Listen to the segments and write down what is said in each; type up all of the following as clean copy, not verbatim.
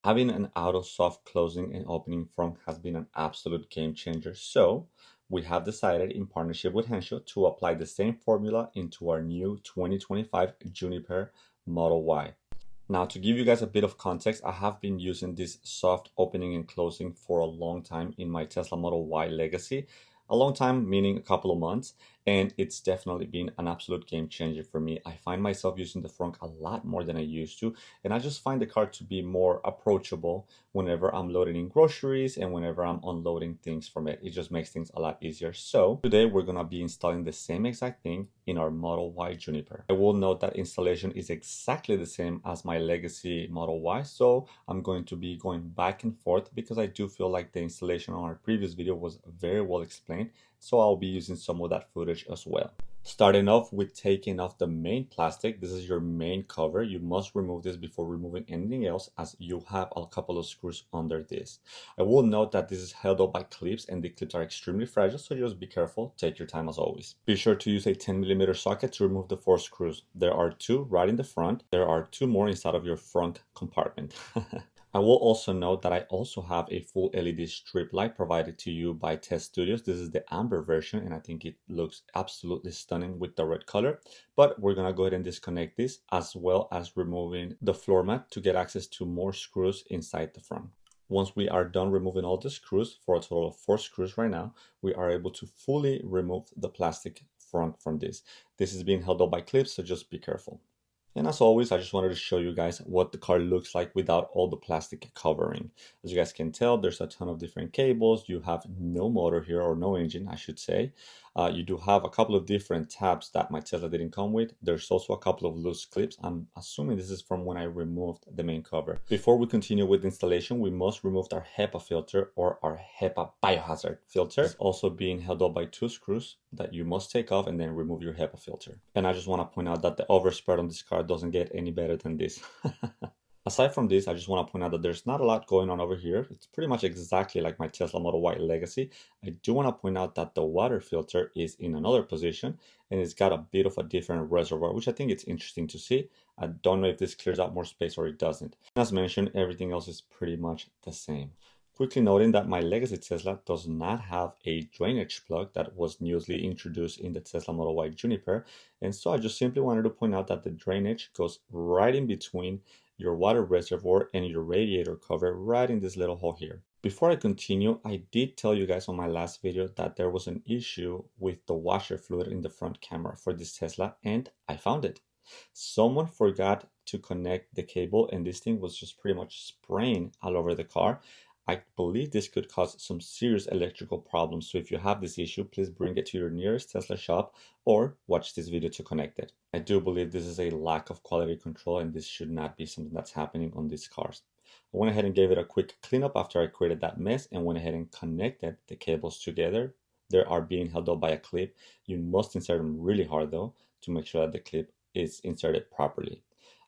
Having an auto soft closing and opening front has been an absolute game changer. So we have decided in partnership with Henshaw to apply the same formula into our new 2025 Juniper Model Y. Now, to give you guys a bit of context, I have been using this soft opening and closing for a long time in my Tesla Model Y Legacy. A long time, meaning a couple of months, and it's definitely been an absolute game changer for me. I find myself using the Frunk a lot more than I used to, and I just find the car to be more approachable whenever I'm loading in groceries and whenever I'm unloading things from it. It just makes things a lot easier. So today we're gonna be installing the same exact thing in our Model Y Juniper. I will note that installation is exactly the same as my legacy Model Y, so I'm going to be going back and forth because I do feel like the installation on our previous video was very well explained, so I'll be using some of that footage as well. Starting off with taking off the main plastic. This is your main cover. You must remove this before removing anything else, as you have a couple of screws under this. I will note that this is held up by clips and the clips are extremely fragile, so just be careful. Take your time as always. Be sure to use a 10mm socket to remove the 4 screws. There are 2 right in the front. There are 2 more inside of your front compartment. I will also note that I also have a full LED strip light provided to you by Test Studios. This is the amber version, and I think it looks absolutely stunning with the red color. But we're gonna go ahead and disconnect this, as well as removing the floor mat to get access to more screws inside the front. Once we are done removing all the screws, for a total of 4 screws right now, we are able to fully remove the plastic front from this. This is being held up by clips, so just be careful. And as always, I just wanted to show you guys what the car looks like without all the plastic covering. As you guys can tell, there's a ton of different cables. You have no motor here, or no engine, I should say. You do have a couple of different tabs that my Tesla didn't come with. There's also a couple of loose clips. I'm assuming this is from when I removed the main cover. Before we continue with installation, we must remove our HEPA filter, or our HEPA biohazard filter. It's also being held up by 2 screws that you must take off and then remove your HEPA filter. And I just want to point out that the overspread on this car doesn't get any better than this. Aside from this, I just want to point out that there's not a lot going on over here. It's pretty much exactly like my Tesla Model Y Legacy. I do want to point out that the water filter is in another position, and it's got a bit of a different reservoir, which I think it's interesting to see. I don't know if this clears out more space or it doesn't. As mentioned, everything else is pretty much the same. Quickly noting that my legacy Tesla does not have a drainage plug that was newly introduced in the Tesla Model Y Juniper, and so I just simply wanted to point out that the drainage goes right in between your water reservoir and your radiator cover, right in this little hole here. Before I continue, I did tell you guys on my last video that there was an issue with the washer fluid in the front camera for this Tesla, and I found it. Someone forgot to connect the cable, and this thing was just pretty much spraying all over the car. I believe this could cause some serious electrical problems, so if you have this issue, please bring it to your nearest Tesla shop or watch this video to connect it. I do believe this is a lack of quality control, and this should not be something that's happening on these cars. I went ahead and gave it a quick cleanup after I created that mess, and went ahead and connected the cables together. They are being held up by a clip. You must insert them really hard though, to make sure that the clip is inserted properly.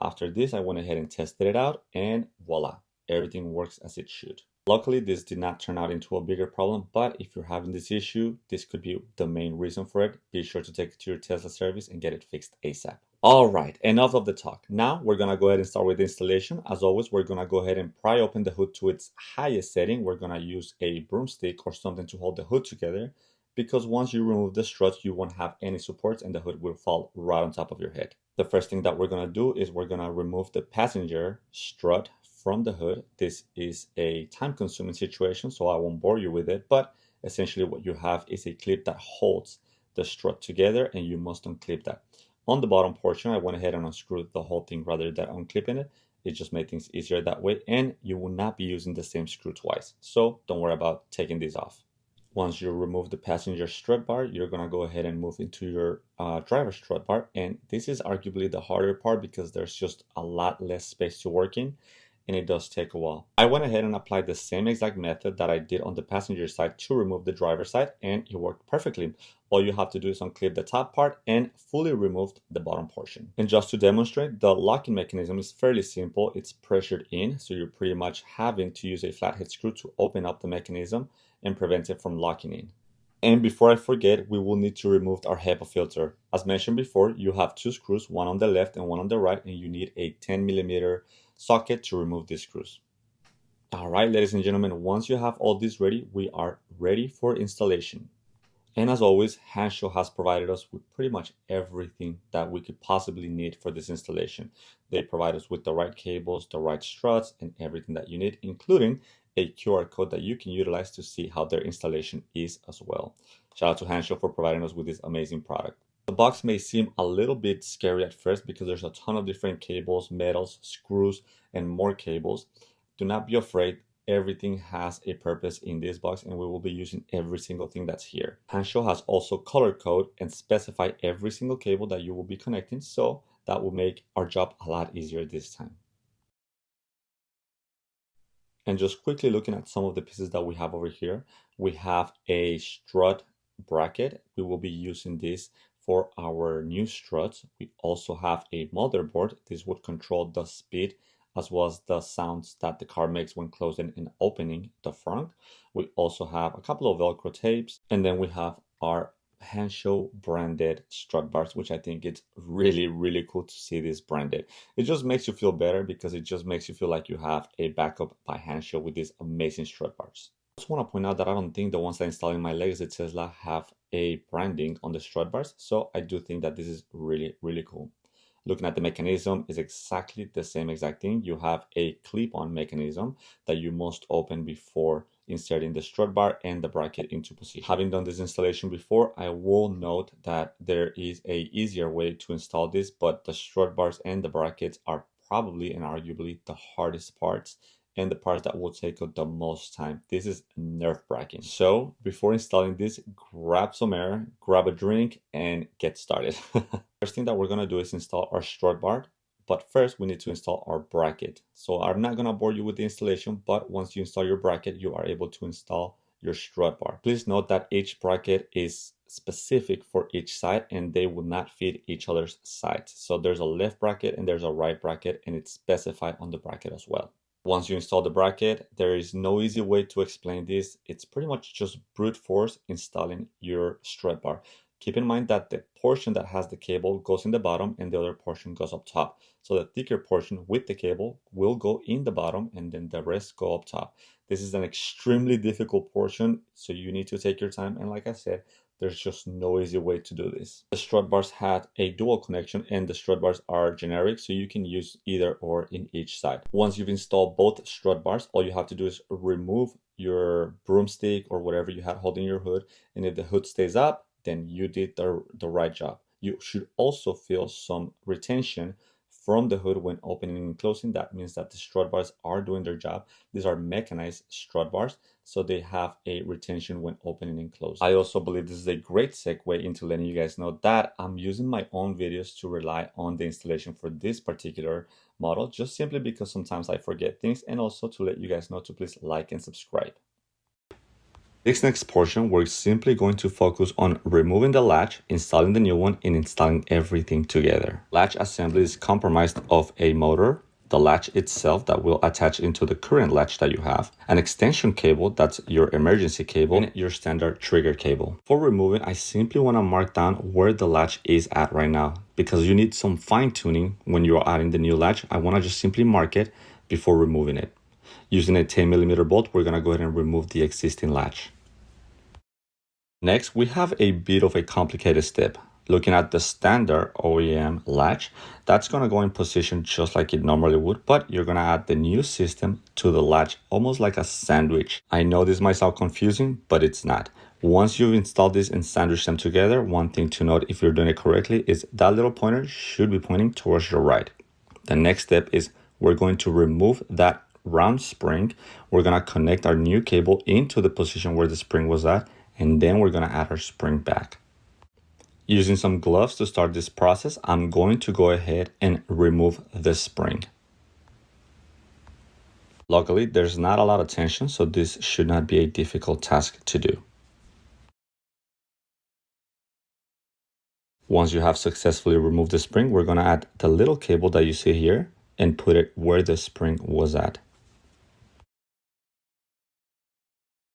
After this, I went ahead and tested it out, and voila, everything works as it should. Luckily, this did not turn out into a bigger problem, but if you're having this issue, this could be the main reason for it. Be sure to take it to your Tesla service and get it fixed ASAP. All right, enough of the talk. Now we're gonna go ahead and start with the installation. As always, we're gonna go ahead and pry open the hood to its highest setting. We're gonna use a broomstick or something to hold the hood together, because once you remove the struts, you won't have any supports and the hood will fall right on top of your head. The first thing that we're gonna do is we're gonna remove the passenger strut from the hood. This is a time-consuming situation, so I won't bore you with it, but essentially what you have is a clip that holds the strut together, and you must unclip that. On the bottom portion, I went ahead and unscrewed the whole thing rather than unclipping it. It just made things easier that way, and you will not be using the same screw twice, so don't worry about taking these off. Once you remove the passenger strut bar, you're gonna go ahead and move into your driver strut bar, and this is arguably the harder part because there's just a lot less space to work in, and it does take a while. I went ahead and applied the same exact method that I did on the passenger side to remove the driver side, and it worked perfectly. All you have to do is unclip the top part and fully remove the bottom portion. And just to demonstrate, the locking mechanism is fairly simple. It's pressured in, so you're pretty much having to use a flathead screw to open up the mechanism and prevent it from locking in. And before I forget, we will need to remove our HEPA filter. As mentioned before, you have 2 screws, one on the left and one on the right, and you need a 10mm socket to remove these screws. All right, ladies and gentlemen, once you have all this ready, we are ready for installation. And as always, Hanshow has provided us with pretty much everything that we could possibly need for this installation. They provide us with the right cables, the right struts, and everything that you need, including a QR code that you can utilize to see how their installation is as well. Shout out to Hanshow for providing us with this amazing product. The box may seem a little bit scary at first because there's a ton of different cables, metals, screws, and more cables. Do not be afraid. Everything has a purpose in this box and we will be using every single thing that's here. Hanshow has also color code and specify every single cable that you will be connecting, so that will make our job a lot easier this time. And just quickly looking at some of the pieces that we have over here, we have a strut bracket. We will be using this for our new struts. We also have a motherboard. This would control the speed as well as the sounds that the car makes when closing and opening the frunk. We also have a couple of Velcro tapes, and then we have our Hanshow branded strut bars, which I think it's really, really cool to see this branded. It just makes you feel better because it just makes you feel like you have a backup by Hanshow with these amazing strut bars. I just want to point out that I don't think the ones that I installed in my legacy Tesla have a branding on the strut bars, so I do think that this is really, really cool. Looking at the mechanism is exactly the same exact thing. You have a clip-on mechanism that you must open before inserting the strut bar and the bracket into position. Having done this installation before, I will note that there is a easier way to install this, but the strut bars and the brackets are probably and arguably the hardest parts and the parts that will take up the most time. This is nerve-wracking. So before installing this, grab some air, grab a drink, and get started. First thing that we're gonna do is install our strut bar, but first we need to install our bracket. So I'm not gonna bore you with the installation, but once you install your bracket, you are able to install your strut bar. Please note that each bracket is specific for each side and they will not fit each other's sides. So there's a left bracket and there's a right bracket, and it's specified on the bracket as well. Once you install the bracket, there is no easy way to explain this. It's pretty much just brute force installing your strut bar. Keep in mind that the portion that has the cable goes in the bottom and the other portion goes up top. So the thicker portion with the cable will go in the bottom and then the rest go up top. This is an extremely difficult portion, so you need to take your time. And like I said, there's just no easy way to do this. The strut bars had a dual connection and the strut bars are generic, so you can use either or in each side. Once you've installed both strut bars, all you have to do is remove your broomstick or whatever you had holding your hood. And if the hood stays up, then you did the right job. You should also feel some retention from the hood when opening and closing. That means that the strut bars are doing their job. These are mechanized strut bars, so they have a retention when opening and closing. I also believe this is a great segue into letting you guys know that I'm using my own videos to rely on the installation for this particular model, just simply because sometimes I forget things, and also to let you guys know to please like and subscribe. This next portion, we're simply going to focus on removing the latch, installing the new one, and installing everything together. Latch assembly is comprised of a motor, the latch itself that will attach into the current latch that you have, an extension cable that's your emergency cable, and your standard trigger cable. For removing, I simply want to mark down where the latch is at right now because you need some fine tuning when you're adding the new latch. I want to just simply mark it before removing it. Using a 10mm bolt, we're going to go ahead and remove the existing latch. Next, we have a bit of a complicated step. Looking at the standard OEM latch, that's going to go in position just like it normally would, but you're going to add the new system to the latch, almost like a sandwich. I know this might sound confusing, but it's not. Once you've installed this and sandwiched them together, one thing to note if you're doing it correctly is that little pointer should be pointing towards your right. The next step is we're going to remove that round spring. We're going to connect our new cable into the position where the spring was at, and then we're going to add our spring back. Using some gloves to start this process, I'm going to go ahead and remove the spring. Luckily, there's not a lot of tension, so this should not be a difficult task to do. Once you have successfully removed the spring, we're going to add the little cable that you see here and put it where the spring was at.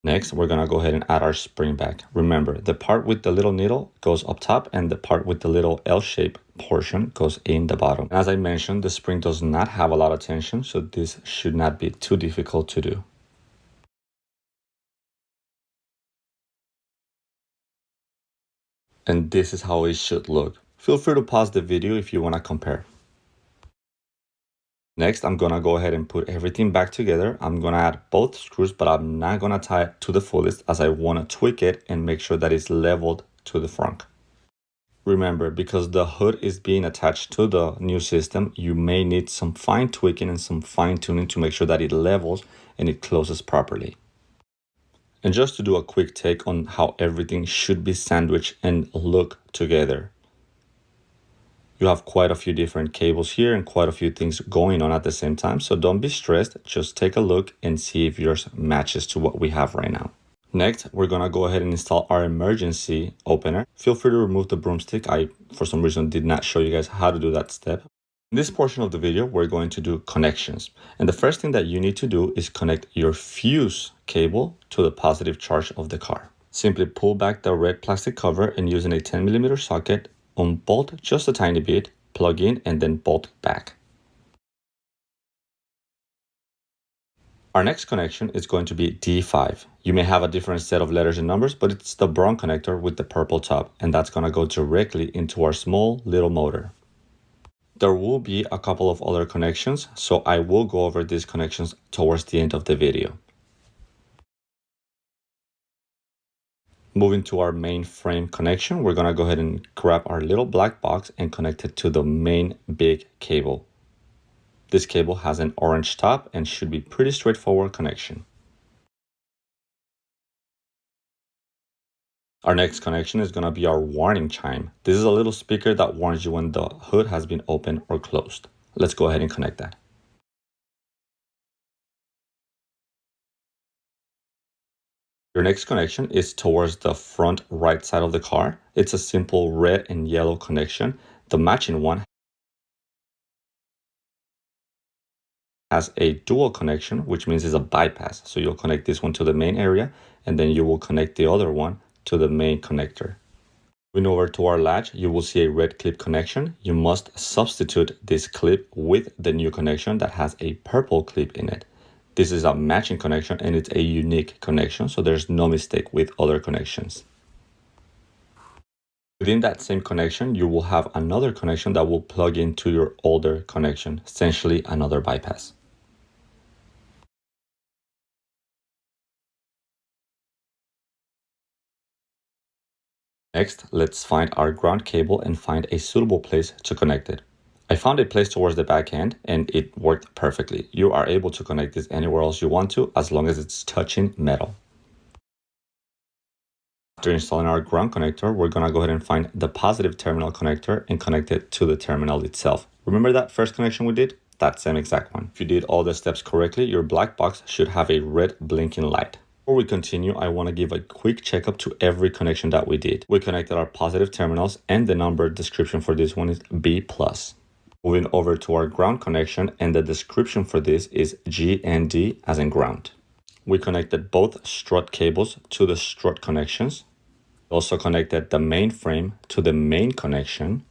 Next, we're gonna go ahead and add our spring back. Remember, the part with the little needle goes up top and the part with the little L-shaped portion goes in the bottom. As I mentioned, the spring does not have a lot of tension, so this should not be too difficult to do. And this is how it should look. Feel free to pause the video if you wanna compare. Next, I'm gonna go ahead and put everything back together. I'm gonna add both screws, but I'm not gonna tie it to the fullest as I wanna tweak it and make sure that it's leveled to the frunk. Remember, because the hood is being attached to the new system, you may need some fine tweaking and some fine tuning to make sure that it levels and it closes properly. And just to do a quick take on how everything should be sandwiched and look together. You have quite a few different cables here and quite a few things going on at the same time. So don't be stressed. Just take a look and see if yours matches to what we have right now. Next, we're gonna go ahead and install our emergency opener. Feel free to remove the broomstick. I, for some reason, did not show you guys how to do that step. In this portion of the video, we're going to do connections. And the first thing that you need to do is connect your fuse cable to the positive charge of the car. Simply pull back the red plastic cover and using a 10mm socket, unbolt just a tiny bit, plug in, and then bolt back. Our next connection is going to be D5. You may have a different set of letters and numbers, but it's the brown connector with the purple top, and that's going to go directly into our small little motor. There will be a couple of other connections, so I will go over these connections towards the end of the video. Moving to our main frame connection, we're gonna go ahead and grab our little black box and connect it to the main big cable. This cable has an orange top and should be pretty straightforward connection. Our next connection is gonna be our warning chime. This is a little speaker that warns you when the hood has been opened or closed. Let's go ahead and connect that. Your next connection is towards the front right side of the car. It's a simple red and yellow connection. The matching one has a dual connection, which means it's a bypass. So you'll connect this one to the main area, and then you will connect the other one to the main connector. Moving over to our latch, you will see a red clip connection. You must substitute this clip with the new connection that has a purple clip in it. This is a matching connection and it's a unique connection, so there's no mistake with other connections. Within that same connection, you will have another connection that will plug into your older connection, essentially another bypass. Next, let's find our ground cable and find a suitable place to connect it. I found a place towards the back end and it worked perfectly. You are able to connect this anywhere else you want to as long as it's touching metal. After installing our ground connector, we're gonna go ahead and find the positive terminal connector and connect it to the terminal itself. Remember that first connection we did? That same exact one. If you did all the steps correctly, your black box should have a red blinking light. Before we continue, I want to give a quick checkup to every connection that we did. We connected our positive terminals and the number description for this one is B+. Moving over to our ground connection, and the description for this is GND as in ground. We connected both strut cables to the strut connections. Also connected the main frame to the main connection.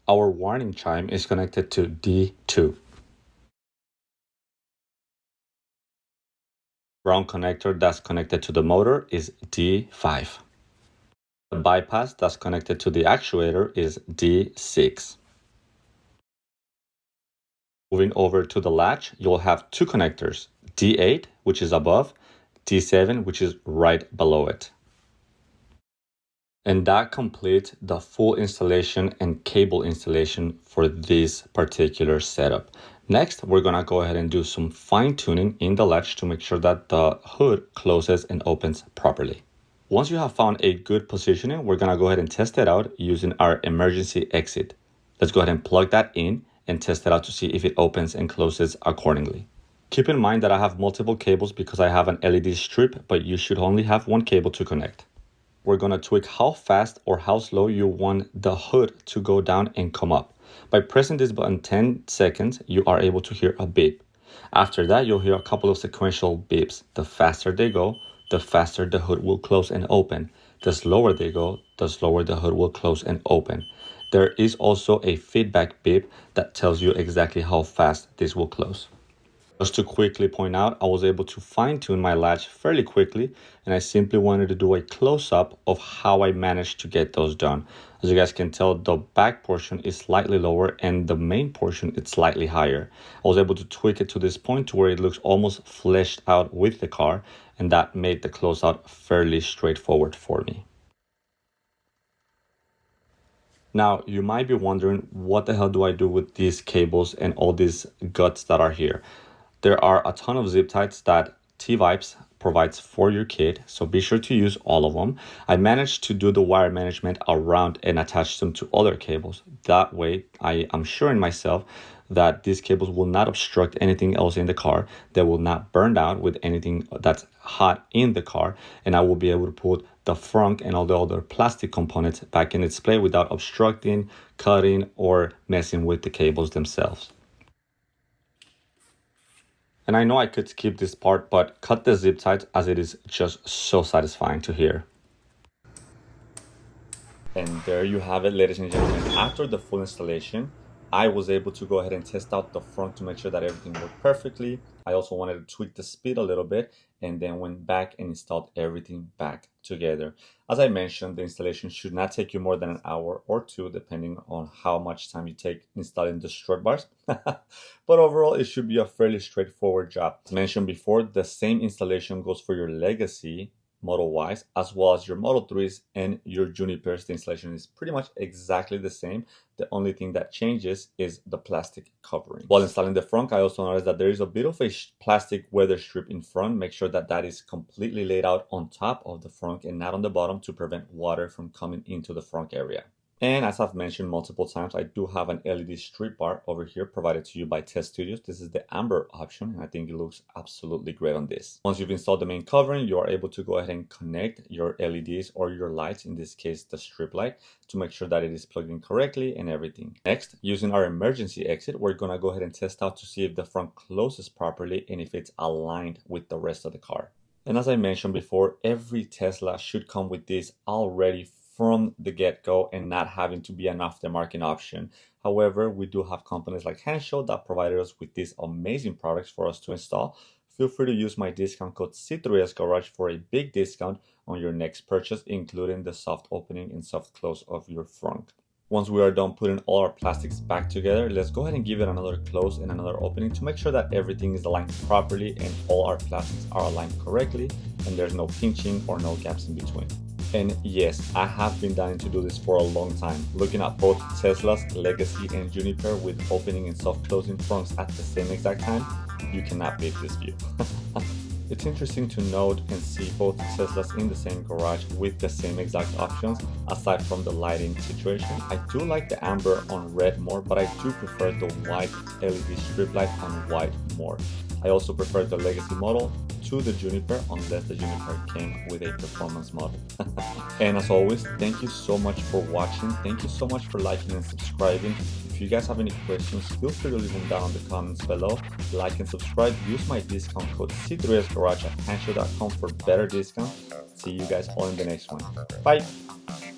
Our warning chime is connected to D2. Ground connector that's connected to the motor is D5. The bypass that's connected to the actuator is D6. Moving over to the latch, you'll have two connectors, D8, which is above, D7, which is right below it. And that completes the full installation and cable installation for this particular setup. Next, we're gonna go ahead and do some fine tuning in the latch to make sure that the hood closes and opens properly. Once you have found a good positioning, we're gonna go ahead and test it out using our emergency exit. Let's go ahead and plug that in and test it out to see if it opens and closes accordingly. Keep in mind that I have multiple cables because I have an LED strip, but you should only have one cable to connect. We're gonna tweak how fast or how slow you want the hood to go down and come up. By pressing this button 10 seconds, you are able to hear a beep. After that, you'll hear a couple of sequential beeps. The faster they go, the faster the hood will close and open. The slower they go, the slower the hood will close and open. There is also a feedback beep that tells you exactly how fast this will close. Just to quickly point out, I was able to fine tune my latch fairly quickly, and I simply wanted to do a close-up of how I managed to get those done. As you guys can tell, the back portion is slightly lower and the main portion is slightly higher. I was able to tweak it to this point to where it looks almost fleshed out with the car, and that made the closeout fairly straightforward for me. Now, you might be wondering, what the hell do I do with these cables and all these guts that are here? There are a ton of zip ties that T-Vibes provides for your kit, so be sure to use all of them. I managed to do the wire management around and attach them to other cables. That way, I am assuring myself that these cables will not obstruct anything else in the car. They will not burn out with anything that's hot in the car, and I will be able to put the frunk and all the other plastic components back in its place without obstructing, cutting, or messing with the cables themselves. And I know I could skip this part, but cut the zip ties as it is just so satisfying to hear. And there you have it, ladies and gentlemen. After the full installation, I was able to go ahead and test out the front to make sure that everything worked perfectly. I also wanted to tweak the speed a little bit, and then went back and installed everything back together. As I mentioned, the installation should not take you more than an hour or two, depending on how much time you take installing the strut bars. But overall, it should be a fairly straightforward job. As mentioned before, the same installation goes for your Legacy Model Ys as well as your Model 3s and your Junipers. The installation is pretty much exactly the same. The only thing that changes is the plastic covering. While installing the front, I also noticed that there is a bit of a plastic weather strip in front. Make sure that that is completely laid out on top of the front and not on the bottom to prevent water from coming into the front area. And as I've mentioned multiple times, I do have an LED strip bar over here provided to you by Test Studios. This is the amber option, and I think it looks absolutely great on this. Once you've installed the main covering, you are able to go ahead and connect your LEDs or your lights, in this case the strip light, to make sure that it is plugged in correctly and everything. Next, using our emergency exit, we're gonna go ahead and test out to see if the front closes properly and if it's aligned with the rest of the car. And as I mentioned before, every Tesla should come with this already from the get-go and not having to be an aftermarket option. However, we do have companies like Henshaw that provided us with these amazing products for us to install. Feel free to use my discount code C3SGarage for a big discount on your next purchase, including the soft opening and soft close of your frunk. Once we are done putting all our plastics back together, let's go ahead and give it another close and another opening to make sure that everything is aligned properly and all our plastics are aligned correctly and there's no pinching or no gaps in between. And yes, I have been dying to do this for a long time. Looking at both Tesla's Legacy and Juniper with opening and soft closing fronts at the same exact time, you cannot beat this view. It's interesting to note and see both Teslas in the same garage with the same exact options. Aside from the lighting situation, I do like the amber on red more, but I do prefer the white LED strip light on white more. I also prefer the Legacy model to the Juniper, unless the Juniper came with a performance model. And as always, thank you so much for watching. Thank you so much for liking and subscribing. If you guys have any questions, feel free to leave them down in the comments below. Like and subscribe. Use my discount code C3SGarage at Henshaw.com for better discount. See you guys all in the next one. Bye!